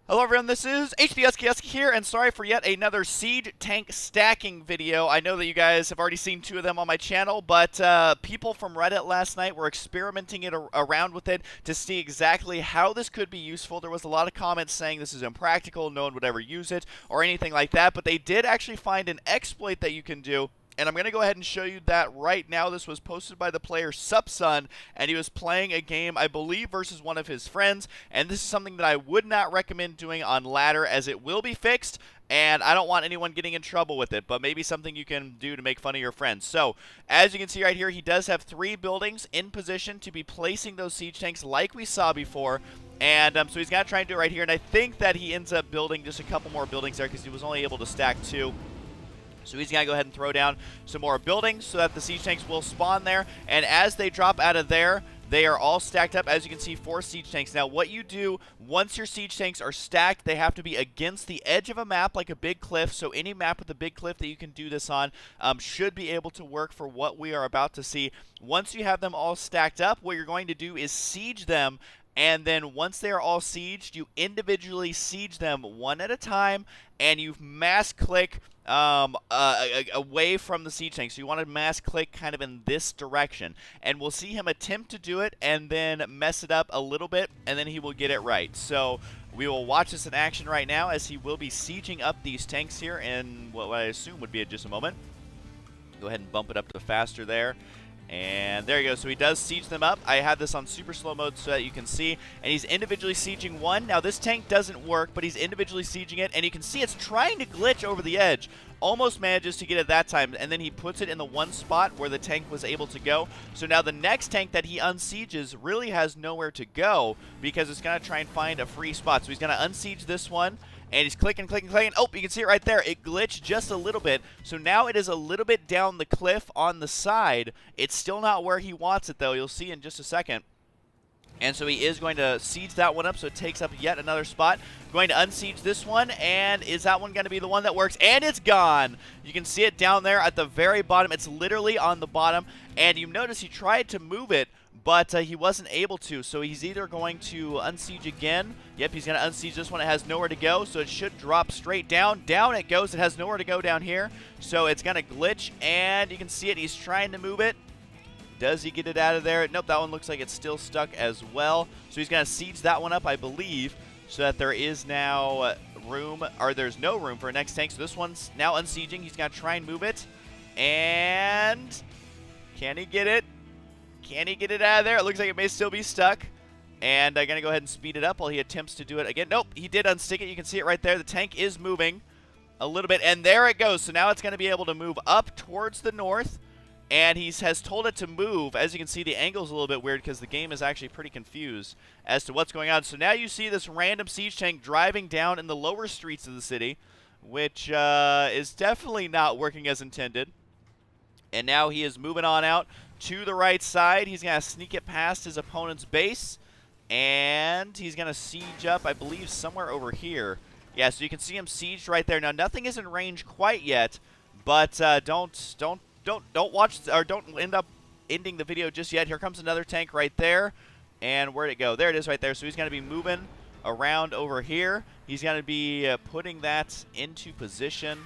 Hello everyone, this is HDSKSK here, and sorry for yet another siege tank stacking video. I know that you guys have already seen two of them on my channel, but people from Reddit last night were experimenting around with it to see exactly how this could be useful. There was a lot of comments saying this is impractical, no one would ever use it, or anything like that, but they did actually find an exploit that you can do. And I'm going to go ahead and show you that right now. This was posted by the player Supsun, and he was playing a game, I believe, versus one of his friends. And this is something that I would not recommend doing on ladder, as it will be fixed, and I don't want anyone getting in trouble with it, but maybe something you can do to make fun of your friends. So, as you can see right here, he does have 3 buildings in position to be placing those siege tanks like we saw before. And so he's going to try and do it right here, and I think that he ends up building just a couple more buildings there because he was only able to stack 2. So he's going to go ahead and throw down some more buildings so that the siege tanks will spawn there. And as they drop out of there, they are all stacked up. As you can see, 4 siege tanks. Now, what you do once your siege tanks are stacked, they have to be against the edge of a map like a big cliff. So any map with a big cliff that you can do this on should be able to work for what we are about to see. Once you have them all stacked up, what you're going to do is siege them. And then once they are all sieged, you individually siege them one at a time, and you mass click away from the siege tank. So you want to mass click kind of in this direction. And we'll see him attempt to do it and then mess it up a little bit, and then he will get it right. So we will watch this in action right now as he will be sieging up these tanks here in what I assume would be just a moment. Go ahead and bump it up to faster there. And there you go. So he does siege them up. I have this on super slow mode so that you can see. And he's individually sieging one. Now this tank doesn't work, but he's individually sieging it. And you can see it's trying to glitch over the edge. Almost manages to get it that time. And then he puts it in the one spot where the tank was able to go. So now the next tank that he unsieges really has nowhere to go because it's going to try and find a free spot. So he's going to unsiege this one. And he's clicking. Oh, you can see it right there. It glitched just a little bit. So now it is a little bit down the cliff on the side. It's still not where he wants it, though. You'll see in just a second. And so he is going to siege that one up, so it takes up yet another spot. Going to unsiege this one, and is that one going to be the one that works? And it's gone! You can see it down there at the very bottom. It's literally on the bottom. And you notice he tried to move it, but he wasn't able to, so he's either going to unsiege again. Yep, he's going to unsiege this one. It has nowhere to go, so it should drop straight down. Down it goes. It has nowhere to go down here, so it's going to glitch, and you can see it. He's trying to move it. Does he get it out of there? Nope, that one looks like it's still stuck as well. So he's going to siege that one up, I believe, so that there is now room, or there's no room for a next tank. So this one's now unsieging. He's going to try and move it, and can he get it? Can he get it out of there? It looks like it may still be stuck. And I'm going to go ahead and speed it up while he attempts to do it again. Nope, he did unstick it. You can see it right there. The tank is moving a little bit. And there it goes. So now it's going to be able to move up towards the north. And he has told it to move. As you can see, the angle's a little bit weird because the game is actually pretty confused as to what's going on. So now you see this random siege tank driving down in the lower streets of the city, which is definitely not working as intended. And now he is moving on out to the right side. He's going to sneak it past his opponent's base. And he's going to siege up, I believe, somewhere over here. Yeah, so you can see him sieged right there. Now, nothing is in range quite yet, but don't watch, or don't end up ending the video just yet. Here comes another tank right there. And where'd it go? There it is right there. So he's going to be moving around over here. He's going to be putting that into position.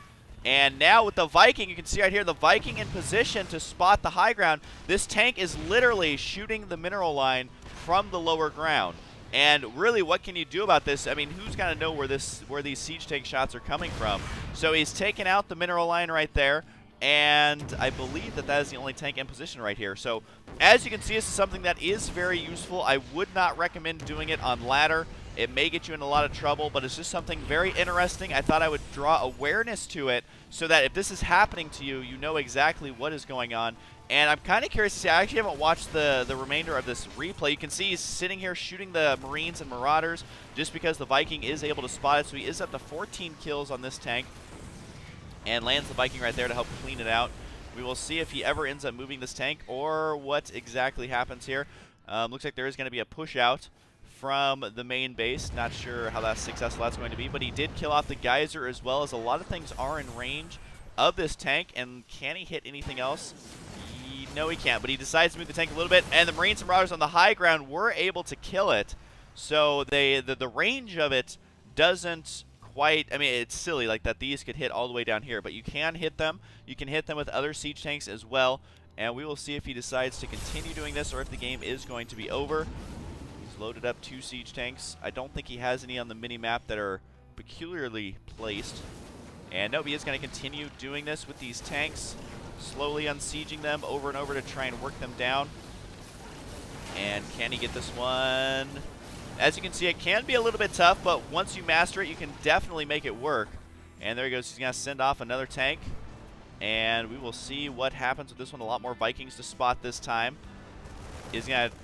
And now with the Viking, you can see right here, the Viking in position to spot the high ground. This tank is literally shooting the mineral line from the lower ground. And really, what can you do about this? I mean, who's going to know where these siege tank shots are coming from? So he's taken out the mineral line right there. And I believe that is the only tank in position right here. So as you can see, this is something that is very useful. I would not recommend doing it on ladder. It may get you in a lot of trouble, but it's just something very interesting. I thought I would draw awareness to it so that if this is happening to you, you know exactly what is going on. And I'm kind of curious to see. I actually haven't watched the remainder of this replay. You can see he's sitting here shooting the Marines and Marauders just because the Viking is able to spot it. So he is up to 14 kills on this tank and lands the Viking right there to help clean it out. We will see if he ever ends up moving this tank or what exactly happens here. Looks like there is going to be a push out from the main base. Not sure how successful that's going to be, but he did kill off the geyser as well, as a lot of things are in range of this tank. And can he hit anything else? No, he can't, but he decides to move the tank a little bit, and the Marines and Marauders on the high ground were able to kill it. So the range of it doesn't quite, I mean, it's silly like that these could hit all the way down here, but you can hit them. You can hit them with other siege tanks as well, and we will see if he decides to continue doing this or if the game is going to be over. He's loaded up 2 siege tanks. I don't think he has any on the mini-map that are peculiarly placed. And no, he is going to continue doing this with these tanks, slowly unsieging them over and over to try and work them down. And can he get this one? As you can see, it can be a little bit tough, but once you master it, you can definitely make it work. And there he goes. He's going to send off another tank. And we will see what happens with this one. A lot more Vikings to spot this time. He's going to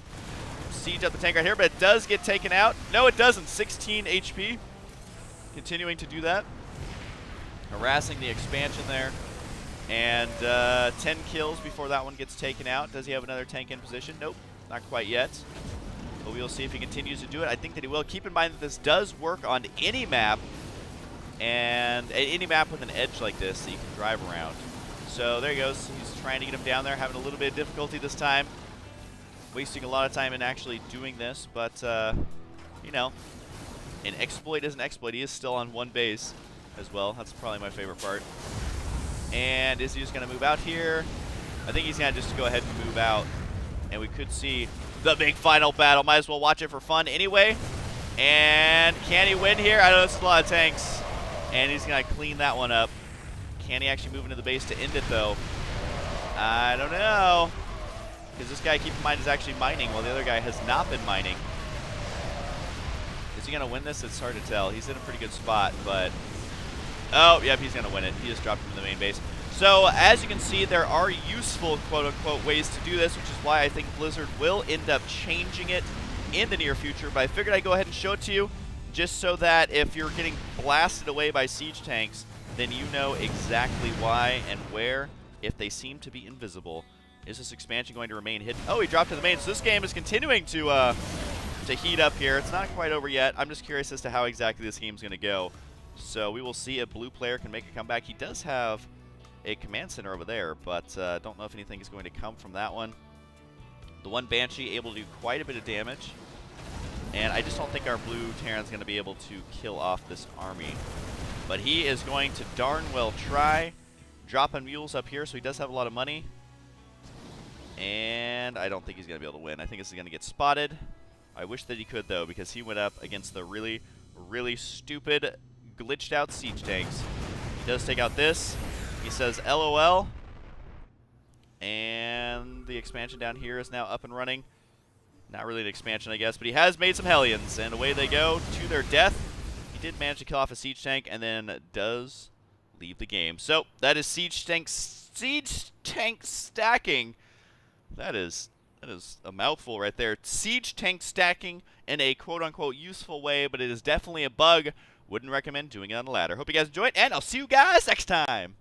siege up the tank right here, but it does get taken out. No, it doesn't. 16 HP. Continuing to do that. Harassing the expansion there. And 10 kills before that one gets taken out. Does he have another tank in position? Nope, not quite yet. But we'll see if he continues to do it. I think that he will. Keep in mind that this does work on any map, and any map with an edge like this that you can drive around. So there he goes. He's trying to get him down there, having a little bit of difficulty this time. Wasting a lot of time in actually doing this, but, you know, an exploit is an exploit. He is still on one base as well. That's probably my favorite part. And is he just going to move out here? I think he's going to just go ahead and move out. And we could see the big final battle. Might as well watch it for fun anyway. And can he win here? I know it's a lot of tanks. And he's going to clean that one up. Can he actually move into the base to end it, though? I don't know. Because this guy, keep in mind, is actually mining while the other guy has not been mining. Is he going to win this? It's hard to tell. He's in a pretty good spot, but... Oh, yep, he's going to win it. He just dropped him to the main base. So, as you can see, there are useful, quote-unquote, ways to do this, which is why I think Blizzard will end up changing it in the near future. But I figured I'd go ahead and show it to you, just so that if you're getting blasted away by siege tanks, then you know exactly why and where, if they seem to be invisible. Is this expansion going to remain hidden? Oh, he dropped to the main. So this game is continuing to heat up here. It's not quite over yet. I'm just curious as to how exactly this game's going to go. So we will see if blue player can make a comeback. He does have a command center over there, but don't know if anything is going to come from that one. The one Banshee able to do quite a bit of damage. And I just don't think our blue Terran's going to be able to kill off this army. But he is going to darn well try. Dropping mules up here, so he does have a lot of money. And I don't think he's going to be able to win. I think this is going to get spotted. I wish that he could, though, because he went up against the really, really stupid, glitched out siege tanks. He does take out this. He says LOL. And the expansion down here is now up and running. Not really an expansion, I guess, but he has made some Hellions, and away they go to their death. He did manage to kill off a siege tank, and then does leave the game. So that is siege tank stacking. That is a mouthful right there. Siege tank stacking in a quote-unquote useful way, but it is definitely a bug. Wouldn't recommend doing it on the ladder. Hope you guys enjoyed, and I'll see you guys next time.